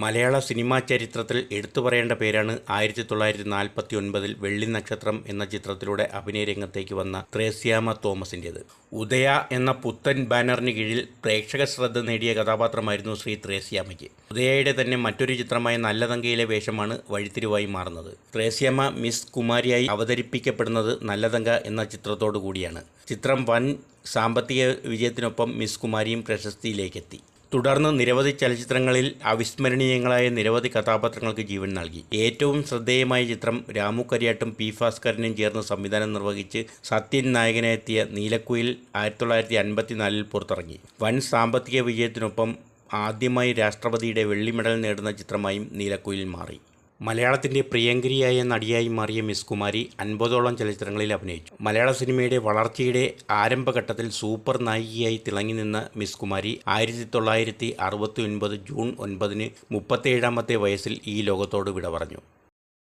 മലയാള cinema ചരിത്രത്തിൽ എടുത്തുപറയേണ്ട പേരാണ് 1949 വെള്ളി നക്ഷത്രം എന്ന ചിത്രത്തിലൂടെ അഭിനയരംഗത്തേക്ക് വന്ന ത്രേസ്യാമ്മ തോമസിൻ്റേത്. ഉദയ എന്ന പുത്തൻ ബാനറിന് കീഴിൽ പ്രേക്ഷക ശ്രദ്ധ നേടിയ കഥാപാത്രമായിരുന്നു ശ്രീ ത്രേസ്യാമ്മയ്ക്ക്. ഉദയയുടെ തന്നെ മറ്റൊരു ചിത്രമായ നല്ലതങ്കയിലെ വേഷമാണ് വഴിത്തിരിവായി മാറുന്നത്. ത്രേസ്യാമ്മ മിസ് കുമാരിയായി അവതരിപ്പിക്കപ്പെടുന്നത് നല്ലതങ്ക എന്ന ചിത്രത്തോടു കൂടിയാണ്. ചിത്രം വൻ സാമ്പത്തിക വിജയത്തിനൊപ്പം മിസ് കുമാരിയും പ്രശസ്തിയിലേക്കെത്തി. തുടർന്ന് നിരവധി ചലച്ചിത്രങ്ങളിൽ അവിസ്മരണീയങ്ങളായ നിരവധി കഥാപാത്രങ്ങൾക്ക് ജീവൻ നൽകി. ഏറ്റവും ശ്രദ്ധേയമായ ചിത്രം രാമു കരിയാട്ടും പി ഭാസ്കരനും ചേർന്ന് സംവിധാനം നിർവഹിച്ച് സത്യൻ നായകനെത്തിയ നീലക്കുയിൽ 1954 പുറത്തിറങ്ങി. വൻ സാമ്പത്തിക വിജയത്തിനൊപ്പം ആദ്യമായി രാഷ്ട്രപതിയുടെ വെള്ളി മെഡൽ നേടുന്ന ചിത്രമായും നീലക്കുയിൽ മാറി. മലയാളത്തിൻ്റെ പ്രിയങ്കരിയായ നടിയായി മാറിയ മിസ് കുമാരി 50ഓളം ചലച്ചിത്രങ്ങളിൽ അഭിനയിച്ചു. മലയാള സിനിമയുടെ വളർച്ചയുടെ ആരംഭഘട്ടത്തിൽ സൂപ്പർ നായികയായി തിളങ്ങി നിന്ന മിസ് കുമാരി 1969 ജൂൺ 9 37ാമത്തെ വയസ്സിൽ ഈ ലോകത്തോട് വിട പറഞ്ഞു.